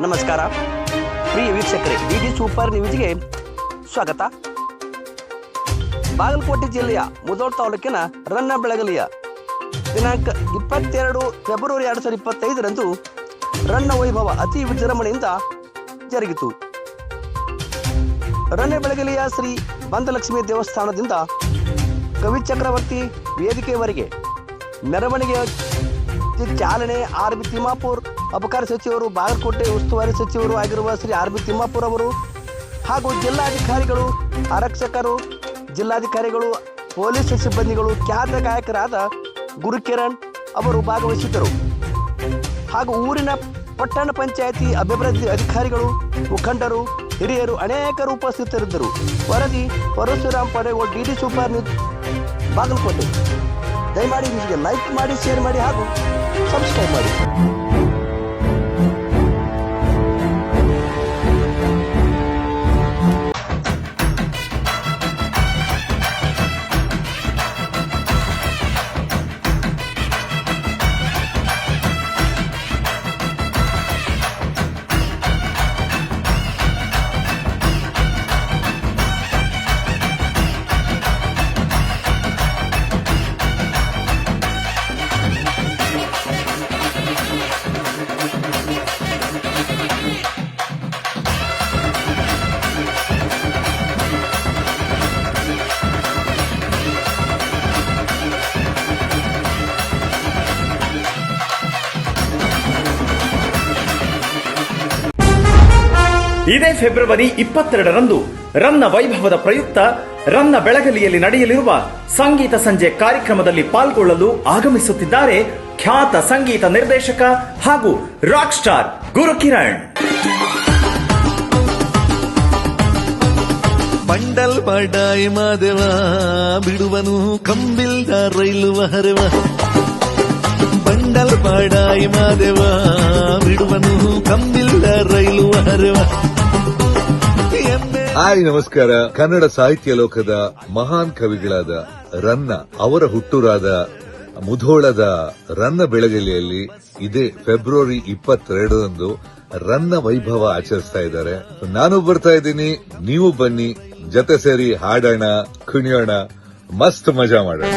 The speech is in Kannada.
ನಮಸ್ಕಾರ ಪ್ರಿಯ ವೀಕ್ಷಕರೇ, ಡಿಡಿ ಸೂಪರ್ ನ್ಯೂಸ್ಗೆ ಸ್ವಾಗತ. ಬಾಗಲಕೋಟೆ ಜಿಲ್ಲೆಯ ಮುಧೋಳ ತಾಲೂಕಿನ ರನ್ನಬೆಳಗಲಿಯ ದಿನಾಂಕ 22 ಫೆಬ್ರವರಿ 2025ರಂದು ರನ್ನ ವೈಭವ ಅತಿ ವಿಜೃಂಭಣೆಯಿಂದ ಜರುಗಿತು. ರನ್ನಬೆಳಗಲಿಯ ಶ್ರೀ ಬಂದಲಕ್ಷ್ಮಿ ದೇವಸ್ಥಾನದಿಂದ ಕವಿ ಚಕ್ರವರ್ತಿ ವೇದಿಕೆಯವರೆಗೆ ಮೆರವಣಿಗೆ ಚಾಲನೆ ಆರ್.ಬಿ. ತಿಮ್ಮಾಪುರ್ ಅಬಕಾರಿ ಸಚಿವರು, ಬಾಗಲಕೋಟೆ ಉಸ್ತುವಾರಿ ಸಚಿವರು ಆಗಿರುವ ಶ್ರೀ ಆರ್.ಬಿ. ತಿಮ್ಮಾಪುರ್ ಅವರು ಹಾಗೂ ಜಿಲ್ಲಾಧಿಕಾರಿಗಳು, ಆರಕ್ಷಕರು, ಜಿಲ್ಲಾಧಿಕಾರಿಗಳು, ಪೊಲೀಸ್ ಸಿಬ್ಬಂದಿಗಳು, ಖ್ಯಾತ ಗಾಯಕರಾದ ಗುರುಕಿರಣ್ ಅವರು ಭಾಗವಹಿಸಿದ್ದರು. ಹಾಗೂ ಊರಿನ ಪಟ್ಟಣ ಪಂಚಾಯಿತಿ ಅಭಿವೃದ್ಧಿ ಅಧಿಕಾರಿಗಳು, ಮುಖಂಡರು, ಹಿರಿಯರು ಅನೇಕರು ಉಪಸ್ಥಿತರಿದ್ದರು. ವರದಿ Parashuram Padegol, DD super news, Bagalkote. ದಯಮಾಡಿ ನಿಮಗೆ ಲೈಕ್ ಮಾಡಿ, ಶೇರ್ ಮಾಡಿ ಹಾಗೂ ಸಬ್ಸ್ಕ್ರೈಬ್ ಮಾಡಿ. ಇದೇ ಫೆಬ್ರವರಿ 22ರಂದು ರನ್ನ ವೈಭವದ ಪ್ರಯುಕ್ತ ರನ್ನ ಬೆಳಗಲಿಯಲ್ಲಿ ನಡೆಯಲಿರುವ ಸಂಗೀತ ಸಂಜೆ ಕಾರ್ಯಕ್ರಮದಲ್ಲಿ ಪಾಲ್ಗೊಳ್ಳಲು ಆಗಮಿಸುತ್ತಿದ್ದಾರೆ ಖ್ಯಾತ ಸಂಗೀತ ನಿರ್ದೇಶಕ ಹಾಗೂ ರಾಕ್ ಸ್ಟಾರ್ ಗುರುಕಿರಣ್. ಬಂಡಲ್ ಬಡಾಯಿ ಮಾದೇವ ಬಿಡುವನು ಕಂಬಿಲ್ದ ರೈಲು ಹರವ. ಬಂಡಲ್ ಬಡಾಯಿ ಮಾದೇವ ಬಿಡುವನು ಕಂಬಿಲ್ದ ರೈಲು ಹರವ. ಹಾಯ್, ನಮಸ್ಕಾರ. ಕನ್ನಡ ಸಾಹಿತ್ಯ ಲೋಕದ ಮಹಾನ್ ಕವಿಗಳಾದ ರನ್ನ ಅವರ ಹುಟ್ಟೂರಾದ ಮುಧೋಳದ ರನ್ನ ಬೆಳಗಲಿಯಲ್ಲಿ ಇದೇ ಫೆಬ್ರವರಿ 22ರಂದು ರನ್ನ ವೈಭವ ಆಚರಿಸ್ತಾ ಇದ್ದಾರೆ. ನಾನು ಬರ್ತಾ ಇದ್ದೀನಿ, ನೀವು ಬನ್ನಿ, ಜೊತೆ ಸೇರಿ ಹಾಡೋಣ, ಕುಣಿಯೋಣ, ಮಸ್ತ್ ಮಜಾ ಮಾಡೋಣ.